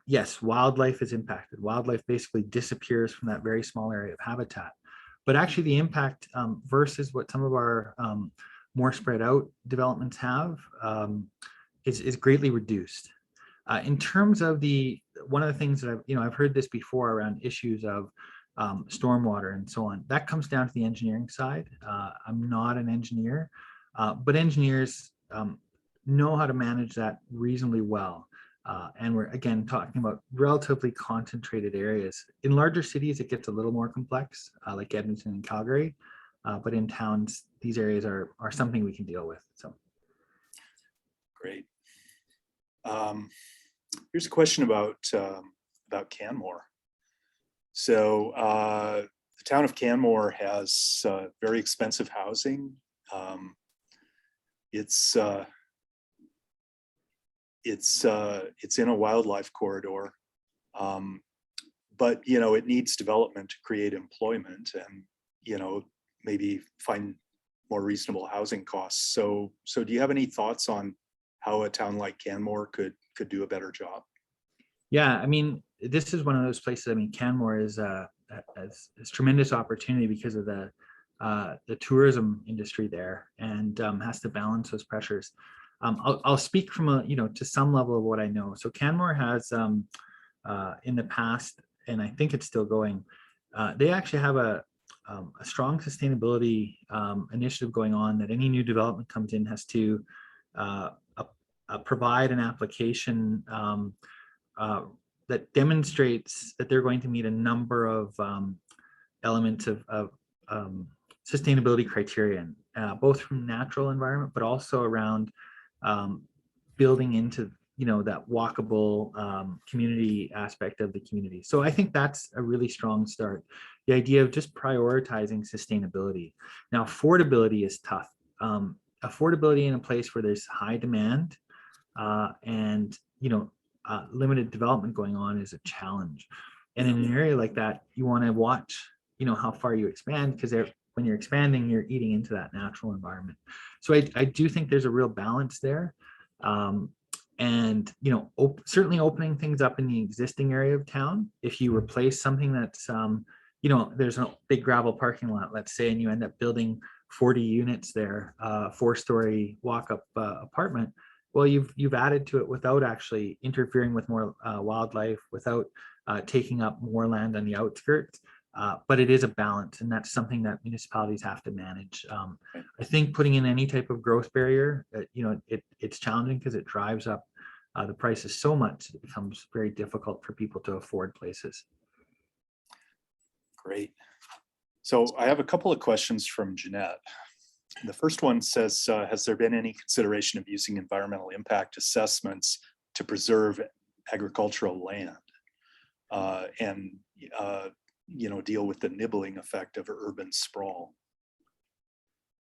yes, wildlife is impacted. Wildlife basically disappears from that very small area of habitat. But actually the impact versus what some of our more spread out developments have is greatly reduced. In terms of one of the things that I've heard this before around issues of stormwater and so on, that comes down to the engineering side. I'm not an engineer, but engineers know how to manage that reasonably well. And we're again talking about relatively concentrated areas. In larger cities, it gets a little more complex, like Edmonton and Calgary. but in towns, these areas are something we can deal with. So Great. Here's a question about Canmore. So the town of Canmore has very expensive housing. It's in a wildlife corridor, but it needs development to create employment and maybe find more reasonable housing costs. So do you have any thoughts on how a town like Canmore could do a better job? yeah, I mean, this is one of those places. I mean, Canmore is has tremendous opportunity because of the tourism industry there, and has to balance those pressures. I'll speak from to some level of what I know. So Canmore has in the past, and I think it's still going. They actually have a strong sustainability initiative going on that any new development comes in has to provide an application that demonstrates that they're going to meet a number of elements of sustainability criterion, both from natural environment, but also around building into that walkable community aspect of the community. So I think that's a really strong start. The idea of just prioritizing sustainability. Now, affordability is tough. Affordability in a place where there's high demand and limited development going on is a challenge. And in an area like that, you want to watch how far you expand, because when you're expanding, you're eating into that natural environment. So I do think there's a real balance there. And certainly opening things up in the existing area of town. If you replace something that's there's a big gravel parking lot, let's say, and you end up building 40 units there, 4-story walk-up apartment, well, you've added to it without actually interfering with more wildlife, without taking up more land on the outskirts. But it is a balance, and that's something that municipalities have to manage. I think putting in any type of growth barrier, it's challenging because it drives up the prices so much it becomes very difficult for people to afford places. Great. So I have a couple of questions from Jeanette. The first one says, has there been any consideration of using environmental impact assessments to preserve agricultural land and deal with the nibbling effect of urban sprawl?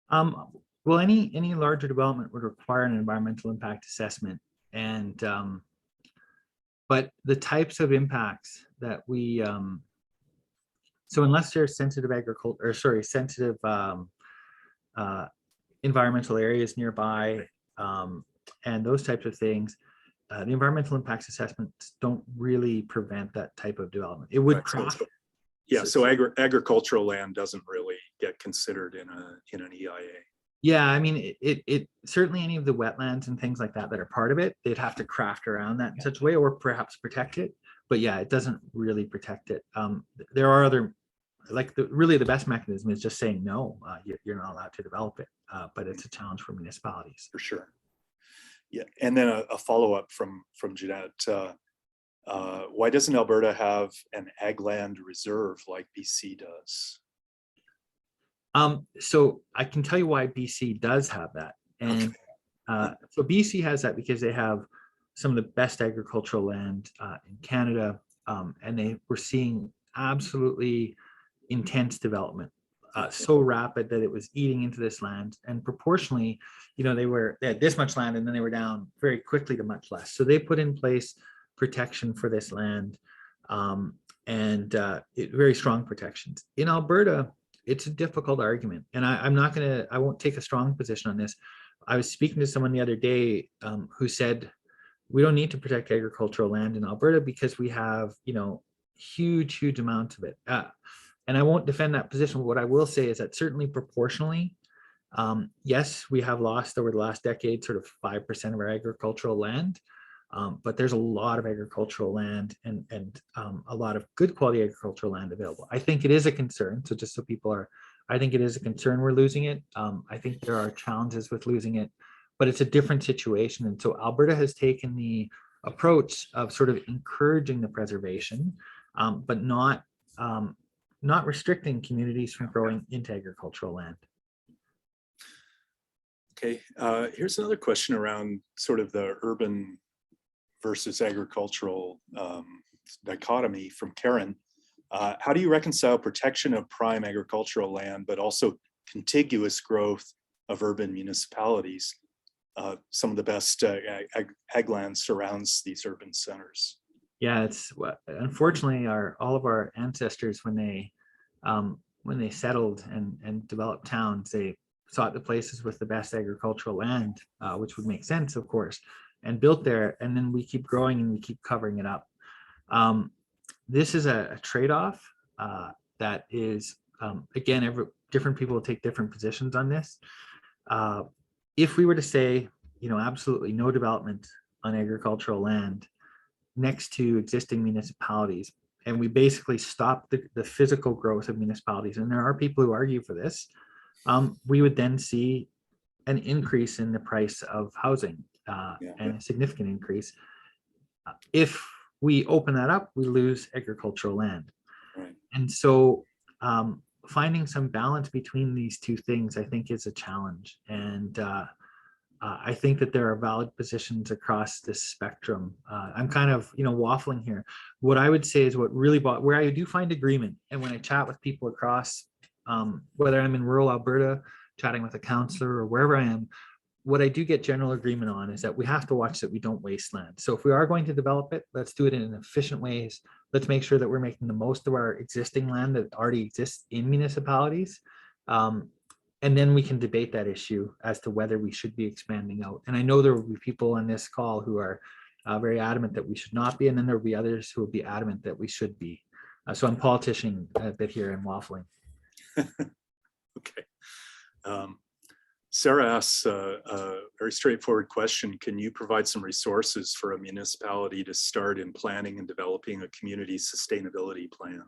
Well, any larger development would require an environmental impact assessment, and but the types of impacts that we so unless there's sensitive sensitive environmental areas nearby and those types of things, the environmental impacts assessments don't really prevent that type of development. It would craft. Yeah, so agricultural land doesn't really get considered in an EIA. Yeah, I mean, it certainly any of the wetlands and things like that are part of it, they'd have to craft around that in such a way, or perhaps protect it. But yeah, it doesn't really protect it. There are other, really the best mechanism is just saying no, you're not allowed to develop it. But it's a challenge for municipalities. For sure. Yeah, and then a follow-up from Jeanette. Why doesn't Alberta have an ag land reserve like BC does? So I can tell you why BC does have that. And so BC has that because they have some of the best agricultural land in Canada, and they were seeing absolutely intense development, so rapid that it was eating into this land. And proportionally, they had this much land, and then they were down very quickly to much less. So they put in place protection for this land, and very strong protections. In Alberta, it's a difficult argument, and I won't take a strong position on this. I was speaking to someone the other day who said we don't need to protect agricultural land in Alberta because we have huge amounts of it. And I won't defend that position. What I will say is that certainly proportionally, yes, we have lost over the last decade sort of 5% of our agricultural land, but there's a lot of agricultural land and a lot of good quality agricultural land available. I think it is a concern. So just so people are, I think it is a concern we're losing it. I think there are challenges with losing it, but it's a different situation. And so Alberta has taken the approach of sort of encouraging the preservation, but not not restricting communities from growing into agricultural land. Okay, here's another question around sort of the urban versus agricultural dichotomy from Karen. How do you reconcile protection of prime agricultural land, but also contiguous growth of urban municipalities? Some of the best ag land surrounds these urban centers. Yeah, it's unfortunately all of our ancestors, when they settled and developed towns, they sought the places with the best agricultural land, which would make sense, of course, and built there. And then we keep growing and we keep covering it up. This is a trade-off that is, again, different people will take different positions on this. If we were to say, absolutely no development on agricultural land next to existing municipalities, and we basically stop the physical growth of municipalities, and there are people who argue for this, we would then see an increase in the price of housing and a significant increase. If we open that up, we lose agricultural land. Right. And so finding some balance between these two things, I think, is a challenge. And I think that there are valid positions across this spectrum. I'm kind of, waffling here. What I would say is what really where I do find agreement, and when I chat with people across, whether I'm in rural Alberta, chatting with a counselor, or wherever I am, what I do get general agreement on is that we have to watch that we don't waste land. So if we are going to develop it, let's do it in efficient ways. Let's make sure that we're making the most of our existing land that already exists in municipalities. And then we can debate that issue as to whether we should be expanding out. And I know there will be people on this call who are very adamant that we should not be, and then there will be others who will be adamant that we should be. So I'm politicianing a bit here and waffling. Okay. Sarah asks a very straightforward question. Can you provide some resources for a municipality to start in planning and developing a community sustainability plan?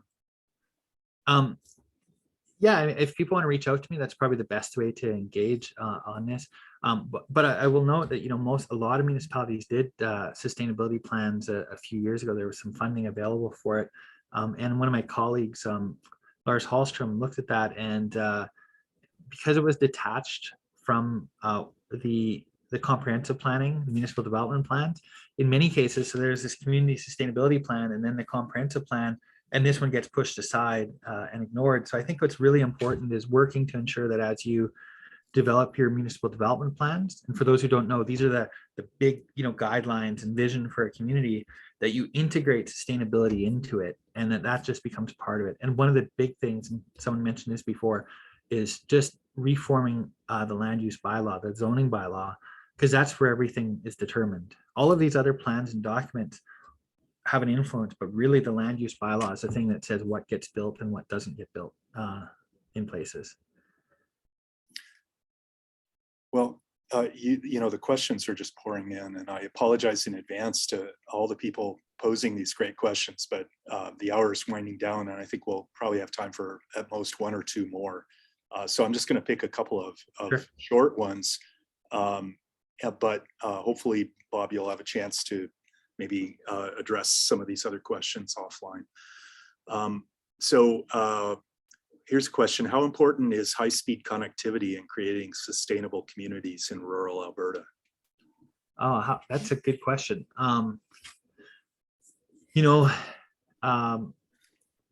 Yeah, if people want to reach out to me, that's probably the best way to engage on this. But I will note that a lot of municipalities did sustainability plans a few years ago. There was some funding available for it, and one of my colleagues, Lars Hallstrom, looked at that, and because it was detached from the comprehensive planning, the municipal development plans, in many cases, so there's this community sustainability plan, and then the comprehensive plan. And this one gets pushed aside and ignored. So I think what's really important is working to ensure that as you develop your municipal development plans, and for those who don't know, these are the big guidelines and vision for a community, that you integrate sustainability into it, and that just becomes part of it. And one of the big things, and someone mentioned this before, is just reforming the land use bylaw, the zoning bylaw, because that's where everything is determined. All of these other plans and documents have an influence, but really the land use bylaw is the thing that says what gets built and what doesn't get built in places. Well, the questions are just pouring in, and I apologize in advance to all the people posing these great questions, but the hour is winding down, and I think we'll probably have time for at most one or two more. So I'm just going to pick a couple of Sure. Short ones, but hopefully, Bob, you'll have a chance to maybe address some of these other questions offline. Here's a question. How important is high-speed connectivity in creating sustainable communities in rural Alberta? Oh, that's a good question.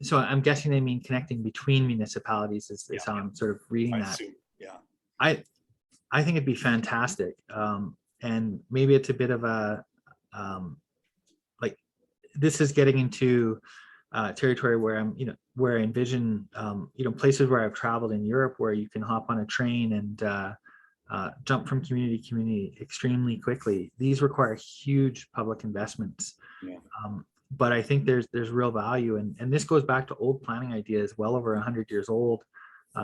So I'm guessing they mean connecting between municipalities is how I'm sort of reading that. Assume, yeah. I think it'd be fantastic. And maybe it's a bit of a, this is getting into territory where where I envision, places where I've traveled in Europe, where you can hop on a train and jump from community to community extremely quickly. These require huge public investments. Yeah. But I think there's real value, and this goes back to old planning ideas, well over 100 years old.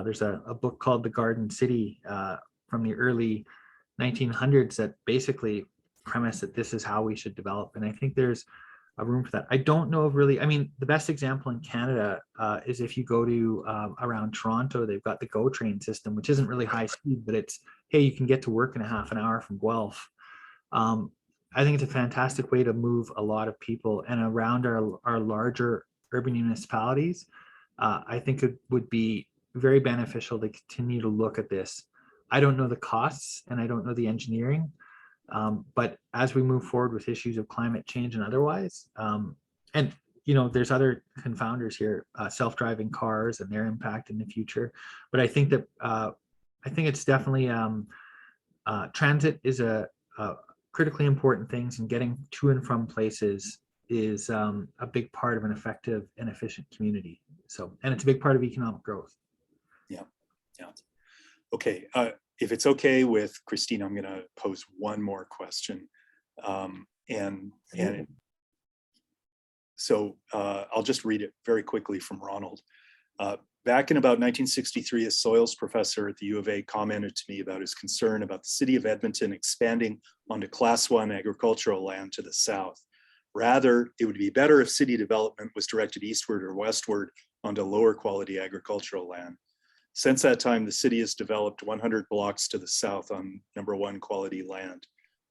There's a book called The Garden City from the early 1900s that basically premise that this is how we should develop. And I think there's a room for that. I don't know of really, the best example in Canada is if you go to around Toronto, they've got the GO train system, which isn't really high speed, but it's, hey, you can get to work in a half an hour from Guelph. I think it's a fantastic way to move a lot of people, and around our larger urban municipalities, I think it would be very beneficial to continue to look at this. I don't know the costs and I don't know the engineering, but as we move forward with issues of climate change and otherwise, and there's other confounders here, self-driving cars and their impact in the future. But I think that it's definitely transit is a critically important things, and getting to and from places is a big part of an effective and efficient community. So, and it's a big part of economic growth. Yeah. Okay. If it's okay with Christine, I'm going to pose one more question. So I'll just read it very quickly from Ronald. Back in about 1963, a soils professor at the U of A commented to me about his concern about the city of Edmonton expanding onto Class 1 agricultural land to the south. Rather, it would be better if city development was directed eastward or westward onto lower quality agricultural land. Since that time, the city has developed 100 blocks to the south on number 1 quality land.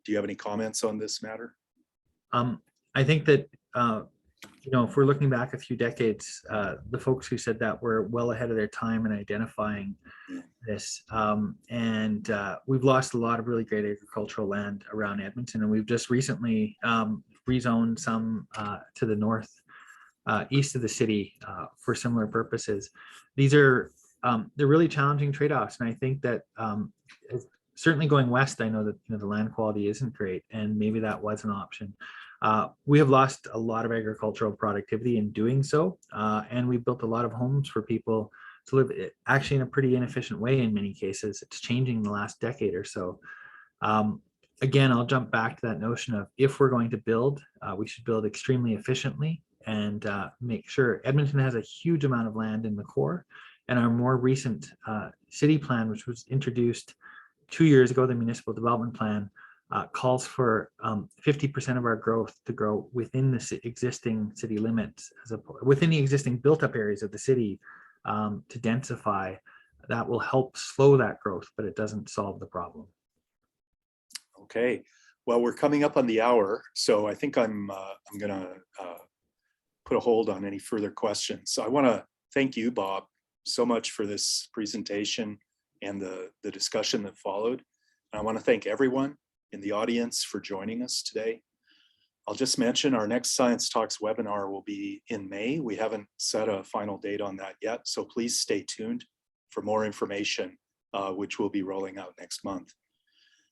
Do you have any comments on this matter? I think that, if we're looking back a few decades, the folks who said that were well ahead of their time in identifying this. And we've lost a lot of really great agricultural land around Edmonton, and we've just recently rezoned some to the north, east of the city for similar purposes. These are they're really challenging trade-offs, and I think that certainly going west, I know that the land quality isn't great, and maybe that was an option. We have lost a lot of agricultural productivity in doing so, and we built a lot of homes for people to live actually in a pretty inefficient way in many cases. It's changing the last decade or so. Again, I'll jump back to that notion of, if we're going to build, we should build extremely efficiently and make sure. Edmonton has a huge amount of land in the core, and our more recent city plan, which was introduced 2 years ago, the municipal development plan, calls for 50% of our growth to grow within the existing city limits, within the existing built-up areas of the city, to densify. That will help slow that growth, but it doesn't solve the problem. Okay, well, we're coming up on the hour, so I think I'm going to put a hold on any further questions. So I want to thank you, Bob, so much for this presentation and the discussion that followed. And I want to thank everyone in the audience for joining us today. I'll just mention our next Science Talks webinar will be in May. We haven't set a final date on that yet, so please stay tuned for more information, which we'll be rolling out next month.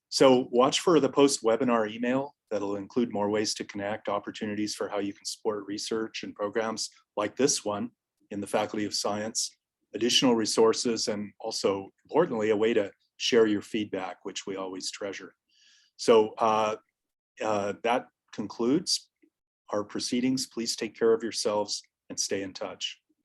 So watch for the post-webinar email that'll include more ways to connect, opportunities for how you can support research and programs like this one in the Faculty of Science, additional resources, and also, importantly, a way to share your feedback, which we always treasure. So that concludes our proceedings. Please take care of yourselves and stay in touch.